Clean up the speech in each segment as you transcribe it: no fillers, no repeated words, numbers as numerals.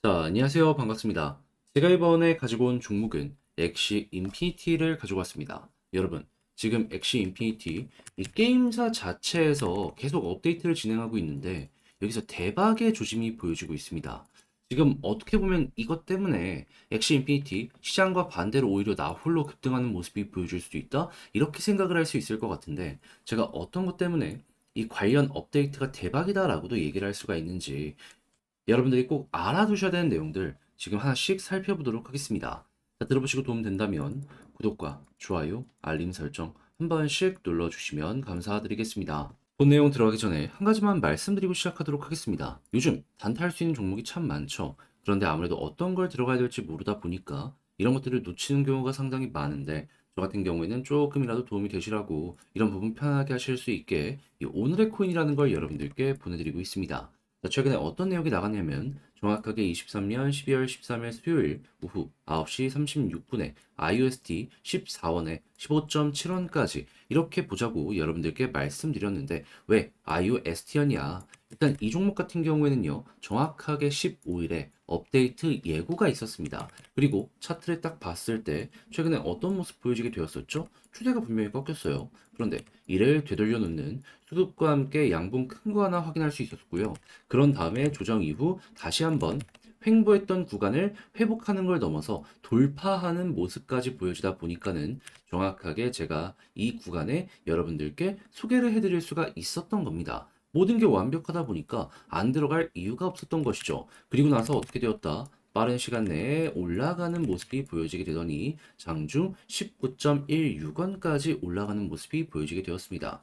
자, 안녕하세요. 반갑습니다. 제가 이번에 가지고 온 종목은 엑시 인피니티를 가지고 왔습니다. 여러분, 지금 엑시 인피니티 이 게임사 자체에서 계속 업데이트를 진행하고 있는데 여기서 대박의 조짐이 보여지고 있습니다. 지금 어떻게 보면 이것 때문에 엑시 인피니티 시장과 반대로 오히려 나 홀로 급등하는 모습이 보여질 수도 있다? 이렇게 생각을 할 수 있을 것 같은데 제가 어떤 것 때문에 이 관련 업데이트가 대박이다라고도 얘기를 할 수가 있는지 여러분들이 꼭 알아두셔야 되는 내용들 지금 하나씩 살펴보도록 하겠습니다. 자, 들어보시고 도움 된다면 구독과 좋아요, 알림 설정 한 번씩 눌러주시면 감사드리겠습니다. 본 내용 들어가기 전에 한 가지만 말씀드리고 시작하도록 하겠습니다. 요즘 단타할 수 있는 종목이 참 많죠. 그런데 아무래도 어떤 걸 들어가야 될지 모르다 보니까 이런 것들을 놓치는 경우가 상당히 많은데 저 같은 경우에는 조금이라도 도움이 되시라고 이런 부분 편하게 하실 수 있게 이 오늘의 코인이라는 걸 여러분들께 보내드리고 있습니다. 자, 최근에 어떤 내용이 나갔냐면 정확하게 23년 12월 13일 수요일 오후 9시 36분에 IUSD 14원에 15.7원까지 이렇게 보자고 여러분들께 말씀드렸는데 왜 IUSD였냐? 일단 이 종목 같은 경우에는요 정확하게 15일에 업데이트 예고가 있었습니다. 그리고 차트를 딱 봤을 때 최근에 어떤 모습 보여지게 되었었죠? 추세가 분명히 꺾였어요. 그런데 이를 되돌려 놓는 수급과 함께 양분 큰 거 하나 확인할 수 있었고요. 그런 다음에 조정 이후 다시 한번 횡보했던 구간을 회복하는 걸 넘어서 돌파하는 모습까지 보여지다 보니까는 정확하게 제가 이 구간에 여러분들께 소개를 해드릴 수가 있었던 겁니다. 모든 게 완벽하다 보니까 안 들어갈 이유가 없었던 것이죠. 그리고 나서 어떻게 되었다? 빠른 시간 내에 올라가는 모습이 보여지게 되더니 장중 19.16원까지 올라가는 모습이 보여지게 되었습니다.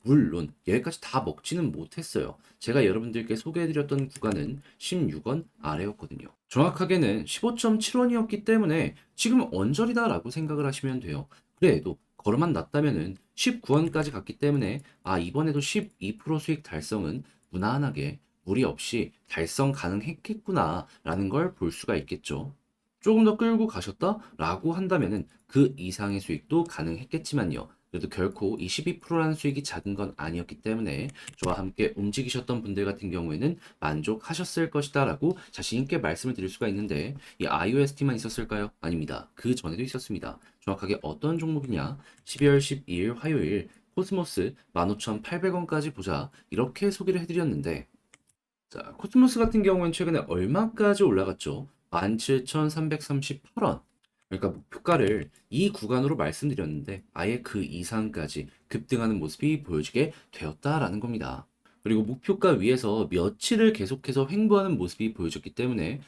물론 여기까지 다 먹지는 못했어요. 제가 여러분들께 소개해드렸던 구간은 16원 아래였거든요. 정확하게는 15.7원이었기 때문에 지금 언저리다라고 생각을 하시면 돼요. 그래도 걸음만 났다면은 19원까지 갔기 때문에 이번에도 12% 수익 달성은 무난하게 무리 없이 달성 가능했겠구나 라는 걸 볼 수가 있겠죠. 조금 더 끌고 가셨다라고 한다면은 그 이상의 수익도 가능했겠지만요. 그래도 결코 이 12%라는 수익이 작은 건 아니었기 때문에 저와 함께 움직이셨던 분들 같은 경우에는 만족하셨을 것이다 라고 자신 있게 말씀을 드릴 수가 있는데 이 IOST만 있었을까요? 아닙니다. 그 전에도 있었습니다. 정확하게 어떤 종목이냐? 12월 12일 화요일 코스모스 15,800원까지 보자 이렇게 소개를 해드렸는데 자, 코스모스 같은 경우는 최근에 얼마까지 올라갔죠? 17,338원. 그러니까 목표가를 이 구간으로 말씀드렸는데 아예 그 이상까지 급등하는 모습이 보여지게 되었다라는 겁니다. 그리고 목표가 위에서 며칠을 계속해서 횡보하는 모습이 보여졌기 때문에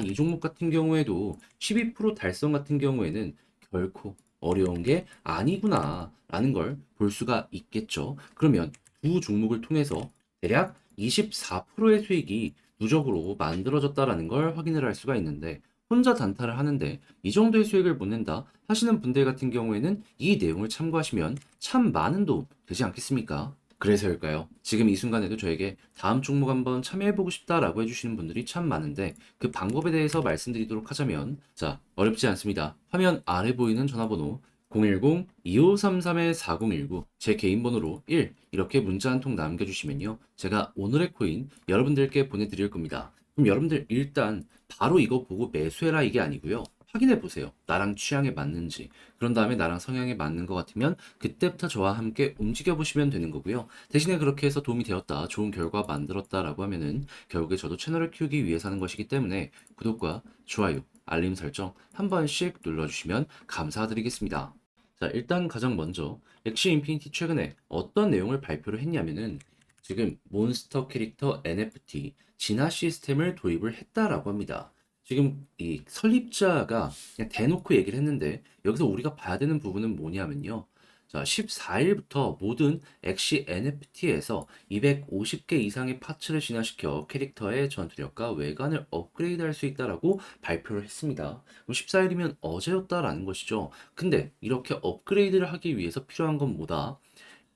이 종목 같은 경우에도 12% 달성 같은 경우에는 결코 어려운 게 아니구나라는 걸 볼 수가 있겠죠. 그러면 두 종목을 통해서 대략 24%의 수익이 누적으로 만들어졌다라는 걸 확인을 할 수가 있는데 혼자 단타를 하는데 이 정도의 수익을 못 낸다 하시는 분들 같은 경우에는 이 내용을 참고하시면 참 많은 도움 되지 않겠습니까? 그래서일까요? 지금 이 순간에도 저에게 다음 종목 한번 참여해보고 싶다라고 해주시는 분들이 참 많은데 그 방법에 대해서 말씀드리도록 하자면 자, 어렵지 않습니다. 화면 아래 보이는 전화번호 010-2533-4019 제 개인 번호로 1 이렇게 문자 한 통 남겨주시면요. 제가 오늘의 코인 여러분들께 보내드릴 겁니다. 그럼 여러분들 일단 바로 이거 보고 매수해라 이게 아니고요. 확인해 보세요. 나랑 취향에 맞는지. 그런 다음에 나랑 성향에 맞는 것 같으면 그때부터 저와 함께 움직여 보시면 되는 거고요. 대신에 그렇게 해서 도움이 되었다, 좋은 결과 만들었다라고 하면은 결국에 저도 채널을 키우기 위해서 하는 것이기 때문에 구독과 좋아요, 알림 설정 한 번씩 눌러주시면 감사드리겠습니다. 자, 일단 가장 먼저 엑시 인피니티 최근에 어떤 내용을 발표를 했냐면은 지금 몬스터 캐릭터 NFT 진화 시스템을 도입을 했다라고 합니다. 지금 이 설립자가 그냥 대놓고 얘기를 했는데 여기서 우리가 봐야 되는 부분은 뭐냐면요. 자, 14일부터 모든 엑시 NFT에서 250개 이상의 파츠를 진화시켜 캐릭터의 전투력과 외관을 업그레이드할 수 있다라고 발표를 했습니다. 그럼 14일이면 어제였다라는 것이죠. 근데 이렇게 업그레이드를 하기 위해서 필요한 건 뭐다?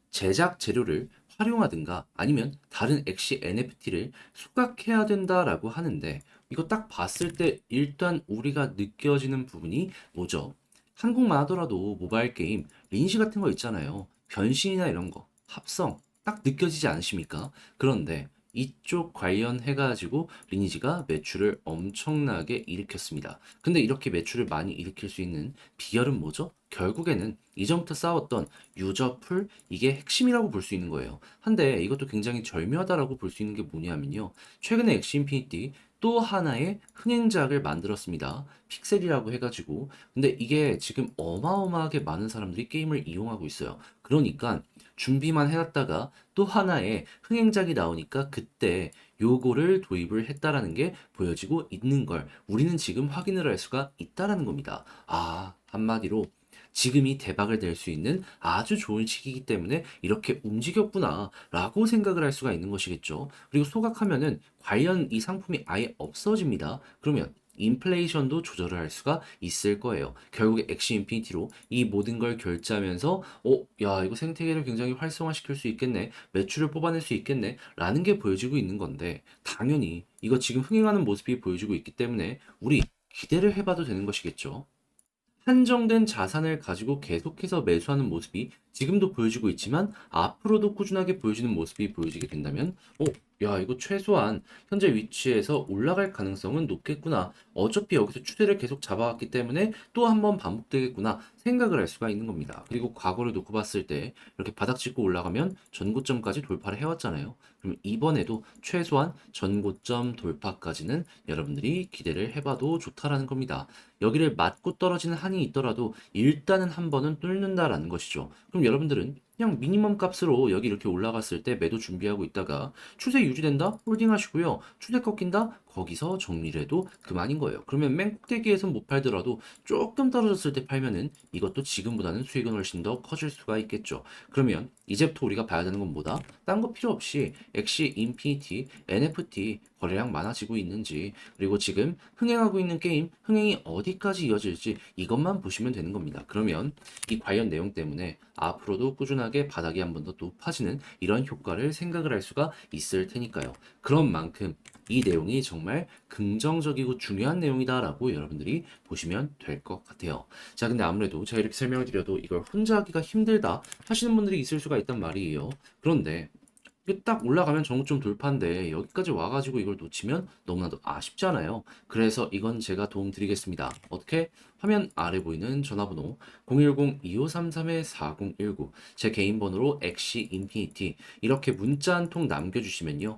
제작 재료를 활용하든가 아니면 다른 엑시 NFT를 수각해야 된다라고 하는데 이거 딱 봤을 때 일단 우리가 느껴지는 부분이 뭐죠? 한국만 하더라도 모바일 게임 리니지 같은 거 있잖아요. 변신이나 이런 거, 합성 딱 느껴지지 않으십니까? 그런데 이쪽 관련해가지고 리니지가 매출을 엄청나게 일으켰습니다. 근데 이렇게 매출을 많이 일으킬 수 있는 비결은 뭐죠? 결국에는 이전부터 쌓았던 유저풀, 이게 핵심이라고 볼 수 있는 거예요. 한데 이것도 굉장히 절묘하다라고 볼 수 있는 게 뭐냐면요. 최근에 엑시 인피니티 또 하나의 흥행작을 만들었습니다. 픽셀이라고 해가지고. 근데 이게 지금 어마어마하게 많은 사람들이 게임을 이용하고 있어요. 그러니까 준비만 해놨다가 또 하나의 흥행작이 나오니까 그때 요거를 도입을 했다라는 게 보여지고 있는 걸 우리는 지금 확인을 할 수가 있다라는 겁니다. 아, 한마디로 지금이 대박을 낼 수 있는 아주 좋은 시기이기 때문에 이렇게 움직였구나 라고 생각을 할 수가 있는 것이겠죠. 그리고 소각하면은 관련 이 상품이 아예 없어집니다. 그러면 인플레이션도 조절을 할 수가 있을 거예요. 결국에 엑시 인피니티로 이 모든 걸 결제하면서 야, 이거 생태계를 굉장히 활성화시킬 수 있겠네. 매출을 뽑아낼 수 있겠네. 라는 게 보여지고 있는 건데 당연히 이거 지금 흥행하는 모습이 보여지고 있기 때문에 우리 기대를 해봐도 되는 것이겠죠. 한정된 자산을 가지고 계속해서 매수하는 모습이 지금도 보여지고 있지만 앞으로도 꾸준하게 보여지는 모습이 보여지게 된다면 야, 이거 최소한 현재 위치에서 올라갈 가능성은 높겠구나. 어차피 여기서 추세를 계속 잡아왔기 때문에 또 한 번 반복되겠구나 생각을 할 수가 있는 겁니다. 그리고 과거를 놓고 봤을 때 이렇게 바닥 짚고 올라가면 전고점까지 돌파를 해왔잖아요. 그럼 이번에도 최소한 전고점 돌파까지는 여러분들이 기대를 해봐도 좋다라는 겁니다. 여기를 맞고 떨어지는 한이 있더라도 일단은 한 번은 뚫는다라는 것이죠. 그럼 여러분들은 그냥 미니멈 값으로 여기 이렇게 올라갔을 때 매도 준비하고 있다가 추세 유지된다? 홀딩 하시고요. 추세 꺾인다? 거기서 정리를 해도 그만인 거예요. 그러면 맨 꼭대기에선 못 팔더라도 조금 떨어졌을 때 팔면은 이것도 지금보다는 수익은 훨씬 더 커질 수가 있겠죠. 그러면 이제부터 우리가 봐야 되는 건 뭐다? 딴 거 필요 없이 엑시, 인피니티, NFT 거래량 많아지고 있는지, 그리고 지금 흥행하고 있는 게임 흥행이 어디까지 이어질지 이것만 보시면 되는 겁니다. 그러면 이 관련 내용 때문에 앞으로도 꾸준하게 바닥이 한 번 더 높아지는 이런 효과를 생각을 할 수가 있을 테니까요. 그런 만큼 이 내용이 정말 긍정적이고 중요한 내용이다라고 여러분들이 보시면 될 것 같아요. 자, 근데 아무래도 제가 이렇게 설명을 드려도 이걸 혼자 하기가 힘들다 하시는 분들이 있을 수가 있단 말이에요. 그런데 이게 딱 올라가면 정점 돌파인데 여기까지 와가지고 이걸 놓치면 너무나도 아쉽잖아요. 그래서 이건 제가 도움 드리겠습니다. 어떻게? 화면 아래 보이는 전화번호 010-2533-4019 제 개인 번호로 엑시 인피니티 이렇게 문자 한 통 남겨주시면요.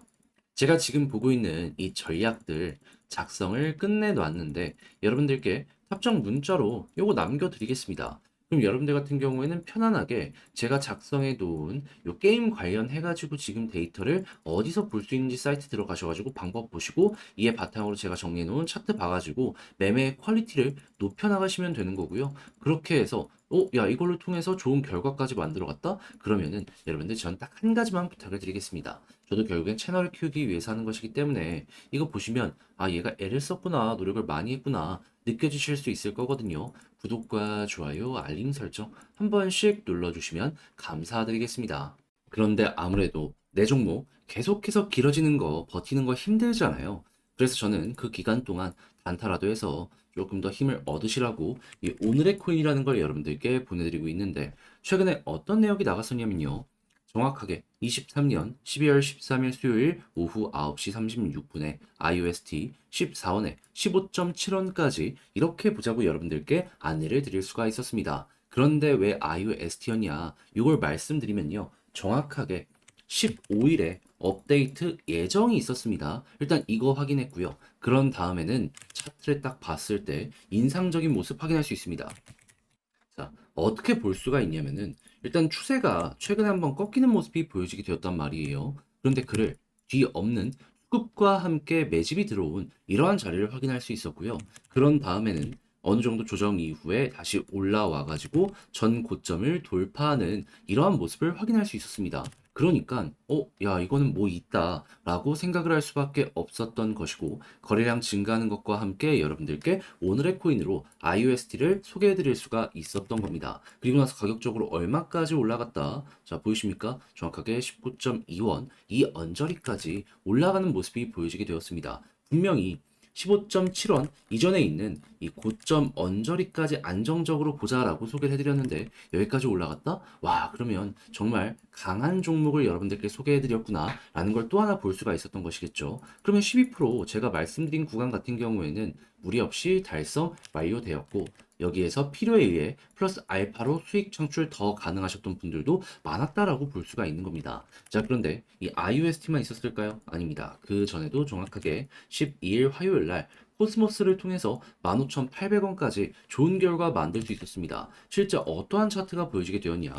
제가 지금 보고 있는 이 전략들 작성을 끝내놨는데 여러분들께 답장 문자로 요거 남겨드리겠습니다. 그럼 여러분들 같은 경우에는 편안하게 제가 작성해 놓은 요 게임 관련해가지고 지금 데이터를 어디서 볼 수 있는지 사이트 들어가셔가지고 방법 보시고 이에 바탕으로 제가 정리해 놓은 차트 봐가지고 매매 퀄리티를 높여 나가시면 되는 거고요. 그렇게 해서 야, 이걸로 통해서 좋은 결과까지 만들어 갔다? 그러면은 여러분들 전 딱 한 가지만 부탁을 드리겠습니다. 저도 결국엔 채널을 키우기 위해서 하는 것이기 때문에 이거 보시면 아, 얘가 애를 썼구나, 노력을 많이 했구나 느껴지실 수 있을 거거든요. 구독과 좋아요, 알림 설정 한 번씩 눌러주시면 감사드리겠습니다. 그런데 아무래도 내 종목 계속해서 길어지는 거, 버티는 거 힘들잖아요. 그래서 저는 그 기간 동안 단타라도 해서 조금 더 힘을 얻으시라고 이 오늘의 코인이라는 걸 여러분들께 보내드리고 있는데 최근에 어떤 내역이 나갔었냐면요. 정확하게 23년 12월 13일 수요일 오후 9시 36분에 IUST 14원에 15.7원까지 이렇게 보자고 여러분들께 안내를 드릴 수가 있었습니다. 그런데 왜 IUST였냐? 이걸 말씀드리면요. 정확하게 15일에 업데이트 예정이 있었습니다. 일단 이거 확인했고요. 그런 다음에는 차트를 딱 봤을 때 인상적인 모습 확인할 수 있습니다. 자, 어떻게 볼 수가 있냐면은 일단 추세가 최근에 한번 꺾이는 모습이 보여지게 되었단 말이에요. 그런데 그를 뒤엎는 수급과 함께 매집이 들어온 이러한 자리를 확인할 수 있었고요. 그런 다음에는 어느 정도 조정 이후에 다시 올라와 가지고 전 고점을 돌파하는 이러한 모습을 확인할 수 있었습니다. 그러니까 야, 이거는 뭐 있다라고 생각을 할 수밖에 없었던 것이고 거래량 증가하는 것과 함께 여러분들께 오늘의 코인으로 IUST를 소개해 드릴 수가 있었던 겁니다. 그리고 나서 가격적으로 얼마까지 올라갔다. 자, 보이십니까? 정확하게 19.2원 이 언저리까지 올라가는 모습이 보여지게 되었습니다. 분명히 15.7원 이전에 있는 이 고점 언저리까지 안정적으로 보자라고 소개를 해드렸는데 여기까지 올라갔다? 와, 그러면 정말 강한 종목을 여러분들께 소개해드렸구나 라는 걸 또 하나 볼 수가 있었던 것이겠죠. 그러면 12% 제가 말씀드린 구간 같은 경우에는 무리 없이 달성 완료되었고 여기에서 필요에 의해 플러스 알파로 수익 창출 더 가능하셨던 분들도 많았다라고 볼 수가 있는 겁니다. 자, 그런데 이 IUST만 있었을까요? 아닙니다. 그 전에도 정확하게 12일 화요일 날 코스모스를 통해서 15,800원까지 좋은 결과 만들 수 있었습니다. 실제 어떠한 차트가 보여지게 되었냐?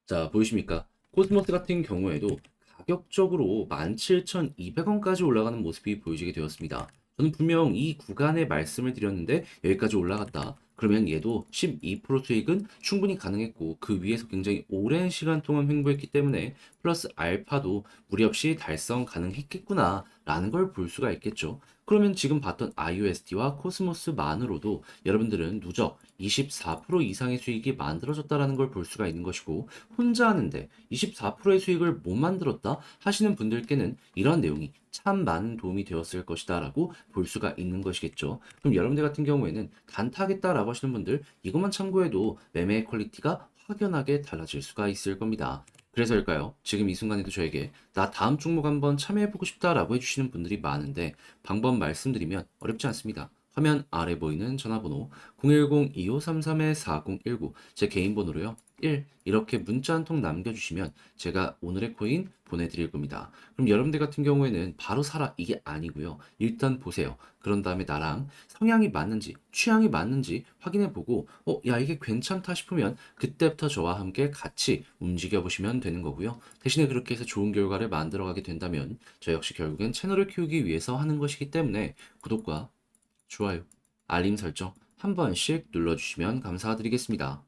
자, 보이십니까? 코스모스 같은 경우에도 가격적으로 17,200원까지 올라가는 모습이 보여지게 되었습니다. 저는 분명 이 구간에 말씀을 드렸는데 여기까지 올라갔다. 그러면 얘도 12% 수익은 충분히 가능했고 그 위에서 굉장히 오랜 시간 동안 횡보했기 때문에 플러스 알파도 무리 없이 달성 가능했겠구나 라는 걸 볼 수가 있겠죠. 그러면 지금 봤던 IUST와 코스모스만으로도 여러분들은 누적 24% 이상의 수익이 만들어졌다라는 걸 볼 수가 있는 것이고 혼자 하는데 24%의 수익을 못 만들었다 하시는 분들께는 이런 내용이 참 많은 도움이 되었을 것이다 라고 볼 수가 있는 것이겠죠. 그럼 여러분들 같은 경우에는 단타하겠다라고 하시는 분들 이것만 참고해도 매매의 퀄리티가 확연하게 달라질 수가 있을 겁니다. 그래서일까요? 지금 이 순간에도 저에게 나 다음 종목 한번 참여해보고 싶다라고 해주시는 분들이 많은데 방법 말씀드리면 어렵지 않습니다. 화면 아래 보이는 전화번호 010-2533-4019 제 개인 번호로요. 1 이렇게 문자 한 통 남겨주시면 제가 오늘의 코인 보내드릴 겁니다. 그럼 여러분들 같은 경우에는 바로 사라 이게 아니고요. 일단 보세요. 그런 다음에 나랑 성향이 맞는지 취향이 맞는지 확인해보고 야 이게 괜찮다 싶으면 그때부터 저와 함께 같이 움직여 보시면 되는 거고요. 대신에 그렇게 해서 좋은 결과를 만들어가게 된다면 저 역시 결국엔 채널을 키우기 위해서 하는 것이기 때문에 구독과 좋아요, 알림 설정 한 번씩 눌러주시면 감사드리겠습니다.